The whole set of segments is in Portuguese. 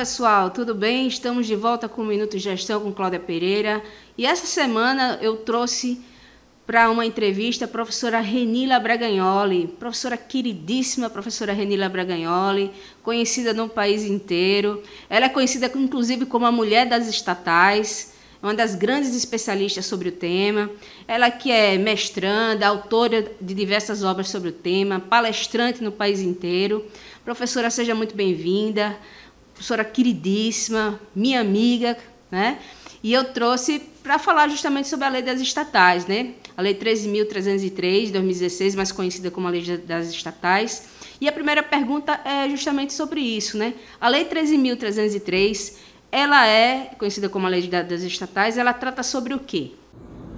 pessoal, tudo bem? Estamos de volta com o Minuto Gestão com Cláudia Pereira. E essa semana eu trouxe para uma entrevista a professora Renila Bragagnoli, professora queridíssima, professora Renila Bragagnoli, conhecida no país inteiro. Ela é conhecida inclusive como a mulher das estatais, uma das grandes especialistas sobre o tema. Ela que é mestranda, autora de diversas obras sobre o tema, palestrante no país inteiro. Professora, seja muito bem-vinda. Professora queridíssima, minha amiga, né? E eu trouxe para falar justamente sobre a lei das estatais, né? A lei 13.303 de 2016, mais conhecida como a lei das estatais. E a primeira pergunta é justamente sobre isso, né? A lei 13.303, ela é conhecida como a lei das estatais, ela trata sobre o quê?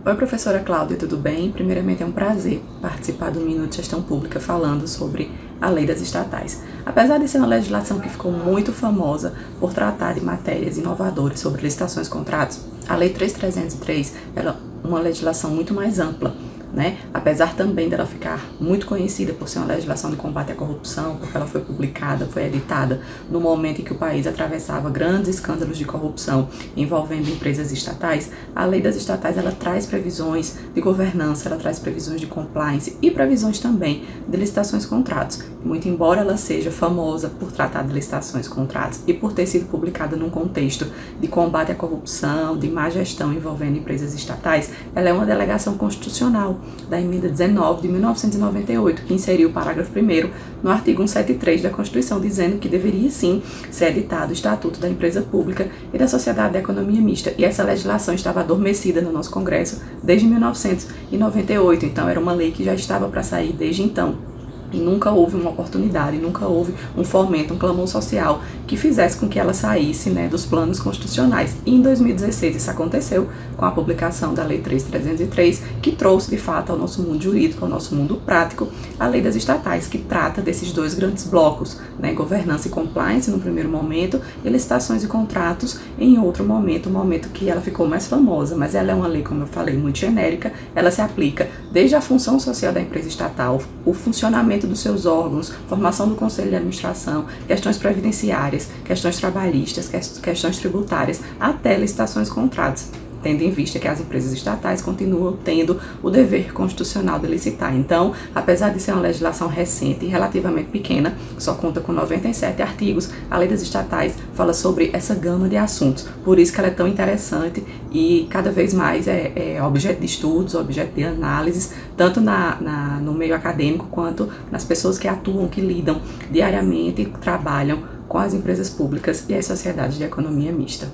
Oi, professora Cláudia, tudo bem? Primeiramente, é um prazer participar do Minuto de Gestão Pública falando sobre a lei das estatais. Apesar de ser uma legislação que ficou muito famosa por tratar de matérias inovadoras sobre licitações e contratos, a lei 3.303 é uma legislação muito mais ampla, né? Apesar também dela ficar muito conhecida por ser uma legislação de combate à corrupção, porque ela foi publicada, foi editada no momento em que o país atravessava grandes escândalos de corrupção envolvendo empresas estatais, a lei das estatais ela traz previsões de governança, ela traz previsões de compliance e previsões também de licitações e contratos. Muito embora ela seja famosa por tratar de licitações e contratos e por ter sido publicada num contexto de combate à corrupção, de má gestão envolvendo empresas estatais, ela é uma delegação constitucional da emenda 19 de 1998, que inseriu o parágrafo 1º no artigo 173 da Constituição, dizendo que deveria sim ser editado o Estatuto da Empresa Pública e da Sociedade de Economia Mista. E essa legislação estava adormecida no nosso Congresso desde 1998, então era uma lei que já estava para sair desde então. E nunca houve uma oportunidade, nunca houve um fomento, um clamor social que fizesse com que ela saísse, né, dos planos constitucionais. E em 2016 isso aconteceu com a publicação da Lei 3.303, que trouxe de fato ao nosso mundo jurídico, ao nosso mundo prático, a Lei das Estatais, que trata desses dois grandes blocos, né, governança e compliance no primeiro momento e licitações e contratos em outro momento, o momento que ela ficou mais famosa. Mas ela é uma lei, como eu falei, muito genérica, ela se aplica desde a função social da empresa estatal, o funcionamento dos seus órgãos, formação do conselho de administração, questões previdenciárias, questões trabalhistas, questões tributárias, até licitações e contratos, tendo em vista que as empresas estatais continuam tendo o dever constitucional de licitar. Então, apesar de ser uma legislação recente e relativamente pequena, só conta com 97 artigos, a lei das estatais fala sobre essa gama de assuntos. Por isso que ela é tão interessante e cada vez mais é objeto de estudos, objeto de análises, tanto no meio acadêmico quanto nas pessoas que atuam, que lidam diariamente e trabalham com as empresas públicas e as sociedades de economia mista.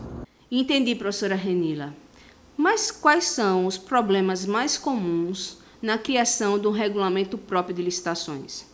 Entendi, professora Renila. Mas quais são os problemas mais comuns na criação de um regulamento próprio de licitações?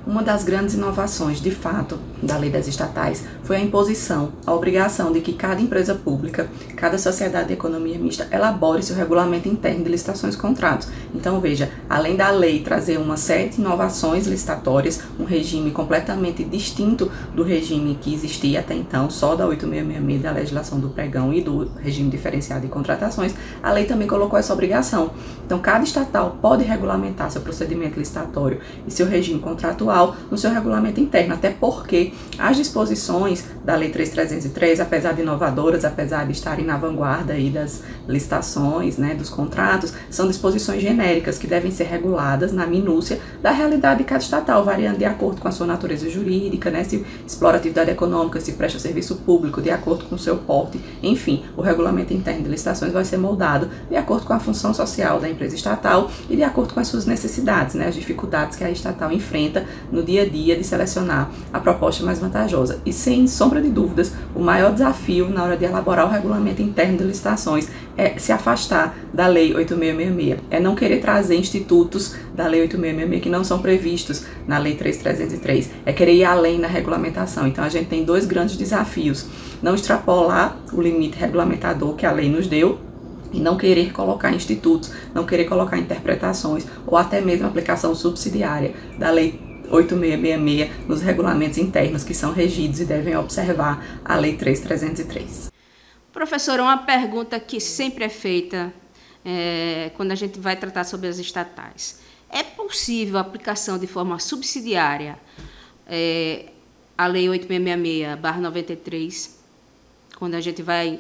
Uma das grandes inovações, de fato, da lei das estatais foi a imposição, a obrigação de que cada empresa pública, cada sociedade de economia mista, elabore seu regulamento interno de licitações e contratos. Então, veja, além da lei trazer uma série de inovações licitatórias, um regime completamente distinto do regime que existia até então, só da 8666, da legislação do pregão e do regime diferenciado de contratações, a lei também colocou essa obrigação. Então, cada estatal pode regulamentar seu procedimento licitatório e seu regime contratual no seu regulamento interno, até porque as disposições da Lei 3.303, apesar de inovadoras, apesar de estarem na vanguarda aí das licitações, né, dos contratos, são disposições genéricas que devem ser reguladas na minúcia da realidade de cada estatal, variando de acordo com a sua natureza jurídica, né, se explora atividade econômica, se presta serviço público, de acordo com o seu porte, enfim, o regulamento interno de licitações vai ser moldado de acordo com a função social da empresa estatal e de acordo com as suas necessidades, né, as dificuldades que a estatal enfrenta no dia a dia de selecionar a proposta mais vantajosa. E sem sombra de dúvidas, o maior desafio na hora de elaborar o regulamento interno de licitações é se afastar da Lei 8666, é não querer trazer institutos da Lei 8666 que não são previstos na Lei 3.303, é querer ir além na regulamentação. Então a gente tem dois grandes desafios: não extrapolar o limite regulamentador que a lei nos deu, e não querer colocar institutos, não querer colocar interpretações ou até mesmo aplicação subsidiária da Lei 8666 nos regulamentos internos que são regidos e devem observar a Lei 3.303. Professora, uma pergunta que sempre é feita quando a gente vai tratar sobre as estatais. É possível a aplicação de forma subsidiária a Lei 8666/93, quando a gente vai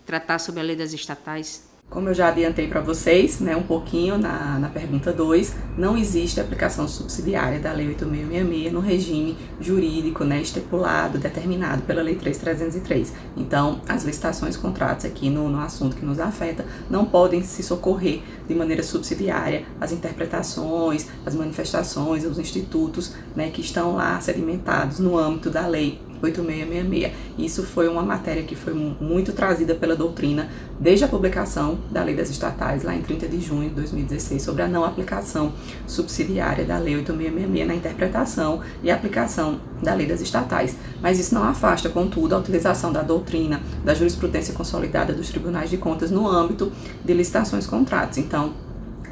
tratar sobre a Lei das Estatais? Como eu já adiantei para vocês, né, um pouquinho na pergunta 2, não existe aplicação subsidiária da Lei 8666 no regime jurídico, né, estipulado, determinado pela Lei 3.303. Então, as licitações, contratos aqui no assunto que nos afeta, não podem se socorrer de maneira subsidiária às interpretações, às manifestações, aos institutos, né, que estão lá sedimentados no âmbito da Lei 8666. Isso foi uma matéria que foi muito trazida pela doutrina desde a publicação da Lei das Estatais, lá em 30 de junho de 2016, sobre a não aplicação subsidiária da Lei 8666 na interpretação e aplicação da Lei das Estatais. Mas isso não afasta, contudo, a utilização da doutrina, da jurisprudência consolidada dos tribunais de contas no âmbito de licitações e contratos. Então,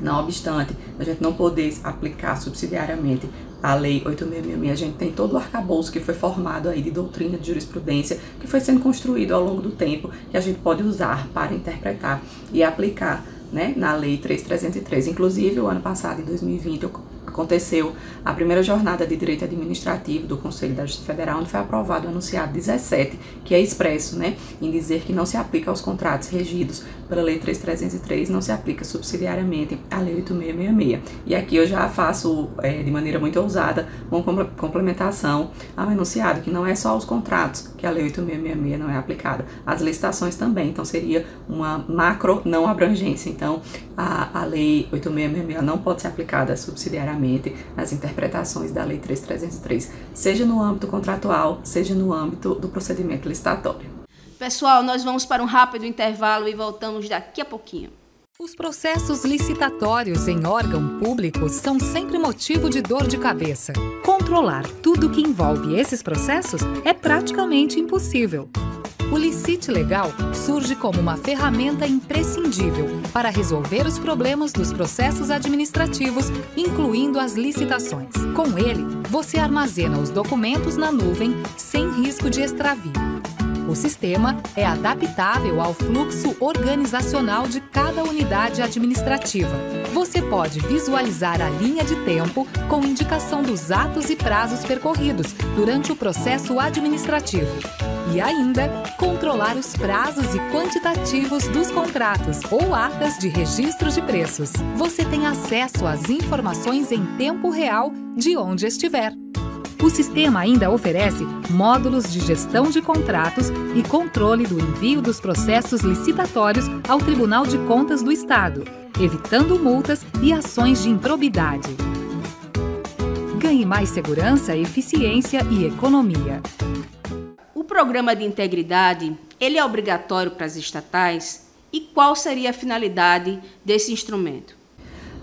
não obstante a gente não poder aplicar subsidiariamente a Lei 8666, a gente tem todo o arcabouço que foi formado aí de doutrina, de jurisprudência, que foi sendo construído ao longo do tempo, que a gente pode usar para interpretar e aplicar, né, na Lei 3.303. Inclusive, o ano passado, em 2020, aconteceu a primeira jornada de Direito Administrativo do Conselho da Justiça Federal, onde foi aprovado o enunciado 17, que é expresso, né, em dizer que não se aplica aos contratos regidos pela Lei 3.303, não se aplica subsidiariamente a Lei 8666. E aqui eu já faço, de maneira muito ousada, uma complementação ao enunciado, que não é só aos contratos que a Lei 8666 não é aplicada, as licitações também. Então, seria uma macro não abrangência. Então, a Lei 8666 não pode ser aplicada subsidiariamente nas interpretações da Lei 3.303, seja no âmbito contratual, seja no âmbito do procedimento licitatório. Pessoal, nós vamos para um rápido intervalo e voltamos daqui a pouquinho. Os processos licitatórios em órgão público são sempre motivo de dor de cabeça. Controlar tudo que envolve esses processos é praticamente impossível. O Licite Legal surge como uma ferramenta imprescindível para resolver os problemas dos processos administrativos, incluindo as licitações. Com ele, você armazena os documentos na nuvem sem risco de extravio. O sistema é adaptável ao fluxo organizacional de cada unidade administrativa. Você pode visualizar a linha de tempo com indicação dos atos e prazos percorridos durante o processo administrativo. E ainda, controlar os prazos e quantitativos dos contratos ou atas de registros de preços. Você tem acesso às informações em tempo real de onde estiver. O sistema ainda oferece módulos de gestão de contratos e controle do envio dos processos licitatórios ao Tribunal de Contas do Estado, evitando multas e ações de improbidade. Ganhe mais segurança, eficiência e economia. O programa de integridade, ele é obrigatório para as estatais? E qual seria a finalidade desse instrumento?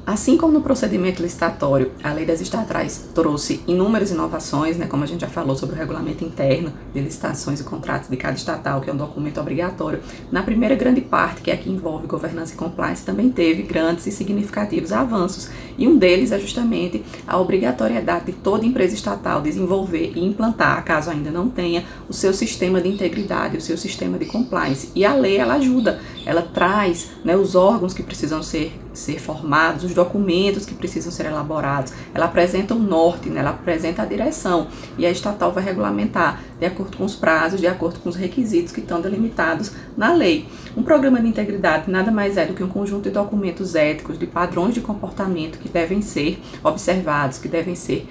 Assim como no procedimento licitatório, a Lei das Estatais trouxe inúmeras inovações, né, como a gente já falou sobre o regulamento interno de licitações e contratos de cada estatal, que é um documento obrigatório. Na primeira grande parte, que é a que envolve governança e compliance, também teve grandes e significativos avanços, e um deles é justamente a obrigatoriedade de toda empresa estatal desenvolver e implantar, caso ainda não tenha, o seu sistema de integridade, o seu sistema de compliance. E a lei, ela ajuda, ela traz, né, os órgãos que precisam ser formados, os documentos que precisam ser elaborados, ela apresenta o norte, né, ela apresenta a direção, e a estatal vai regulamentar de acordo com os prazos, de acordo com os requisitos que estão delimitados na lei. Um programa de integridade nada mais é do que um conjunto de documentos éticos, de padrões de comportamento que devem ser observados, que devem ser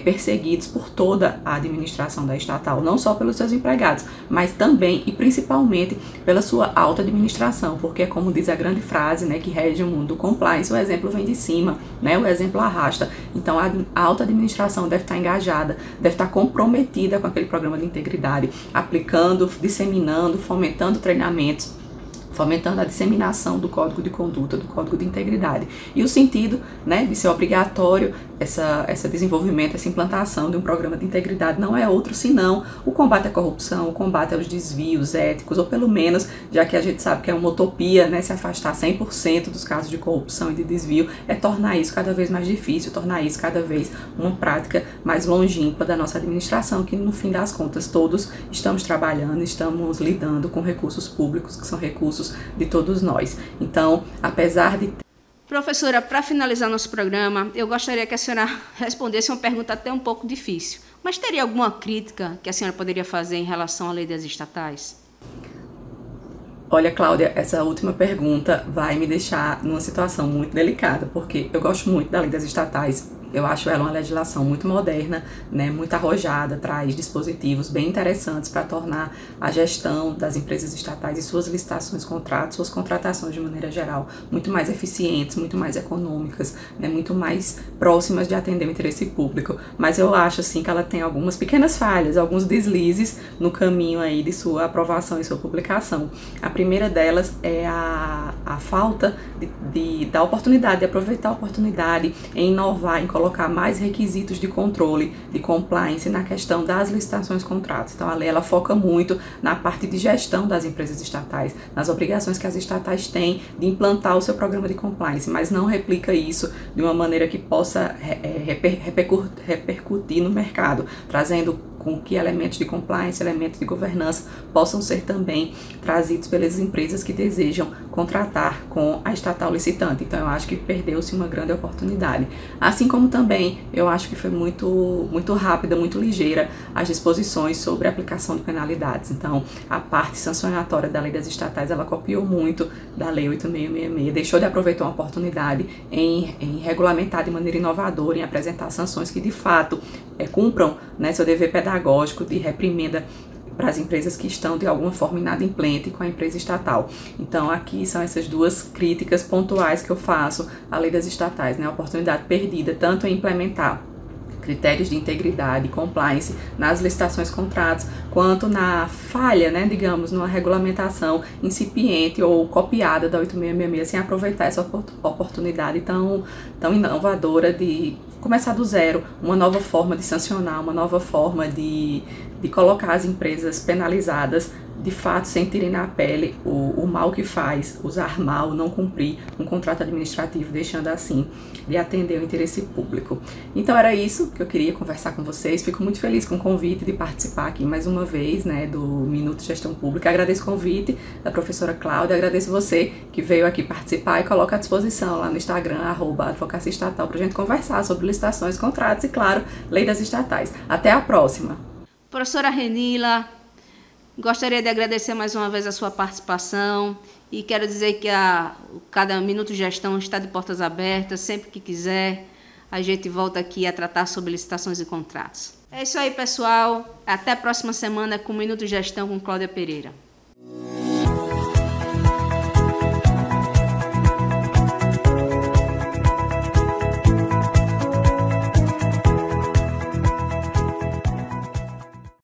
perseguidos por toda a administração da estatal, não só pelos seus empregados, mas também e principalmente pela sua alta administração, porque é como diz a grande frase, né, que rege o mundo do compliance, o exemplo vem de cima, né, o exemplo arrasta. Então a alta administração deve estar engajada, deve estar comprometida com aquele programa de integridade, aplicando, disseminando, fomentando treinamentos, fomentando a disseminação do Código de Conduta, do Código de Integridade. E o sentido, né, de ser obrigatório esse desenvolvimento, essa implantação de um programa de integridade não é outro senão o combate à corrupção, o combate aos desvios éticos, ou pelo menos, já que a gente sabe que é uma utopia, né, se afastar 100% dos casos de corrupção e de desvio, é tornar isso cada vez mais difícil, tornar isso cada vez uma prática mais longínqua da nossa administração, que no fim das contas todos estamos trabalhando, estamos lidando com recursos públicos, que são recursos de todos nós. Então, apesar de... Professora, para finalizar nosso programa, eu gostaria que a senhora respondesse uma pergunta até um pouco difícil. Mas teria alguma crítica que a senhora poderia fazer em relação à lei das estatais? Olha, Cláudia, essa última pergunta vai me deixar numa situação muito delicada, porque eu gosto muito da lei das estatais. Eu acho ela uma legislação muito moderna, né, muito arrojada, traz dispositivos bem interessantes para tornar a gestão das empresas estatais e suas licitações, contratos, suas contratações de maneira geral, muito mais eficientes, muito mais econômicas, né, muito mais próximas de atender o interesse público. Mas eu acho assim que ela tem algumas pequenas falhas, alguns deslizes no caminho aí de sua aprovação e sua publicação. A primeira delas é a falta da oportunidade, de aproveitar a oportunidade em inovar, em colocar mais requisitos de controle, de compliance na questão das licitações contratos. Então a lei ela foca muito na parte de gestão das empresas estatais, nas obrigações que as estatais têm de implantar o seu programa de compliance, mas não replica isso de uma maneira que possa repercutir no mercado, trazendo com que elementos de compliance, elementos de governança possam ser também trazidos pelas empresas que desejam contratar com a estatal licitante. Então eu acho que perdeu-se uma grande oportunidade. Assim como também eu acho que foi muito rápida, muito ligeira as disposições sobre a aplicação de penalidades. Então a parte sancionatória da lei das estatais ela copiou muito da lei 8666, deixou de aproveitar uma oportunidade em regulamentar de maneira inovadora, em apresentar sanções que de fato cumpram, né, seu dever pedagógico de reprimenda para as empresas que estão de alguma forma inadimplente com a empresa estatal. Então aqui são essas duas críticas pontuais que eu faço à lei das estatais, né, a oportunidade perdida tanto em implementar critérios de integridade e compliance nas licitações contratos, quanto na falha, né, digamos, numa regulamentação incipiente ou copiada da 8666, sem aproveitar essa oportunidade tão inovadora de começar do zero, uma nova forma de sancionar, uma nova forma de colocar as empresas penalizadas de fato sentirem na pele o mal que faz, usar mal, não cumprir um contrato administrativo, deixando assim de atender o interesse público. Então era isso que eu queria conversar com vocês. Fico muito feliz com o convite de participar aqui mais uma vez, né, do Minuto Gestão Pública. Agradeço o convite da professora Cláudia, agradeço você que veio aqui participar e coloca à disposição lá no Instagram, @advocacia estatal, para a gente conversar sobre licitações, contratos e, claro, lei das estatais. Até a próxima! Professora Renila, gostaria de agradecer mais uma vez a sua participação e quero dizer que cada Minuto Gestão está de portas abertas, sempre que quiser, a gente volta aqui a tratar sobre licitações e contratos. É isso aí, pessoal. Até a próxima semana com o Minuto Gestão com Cláudia Pereira.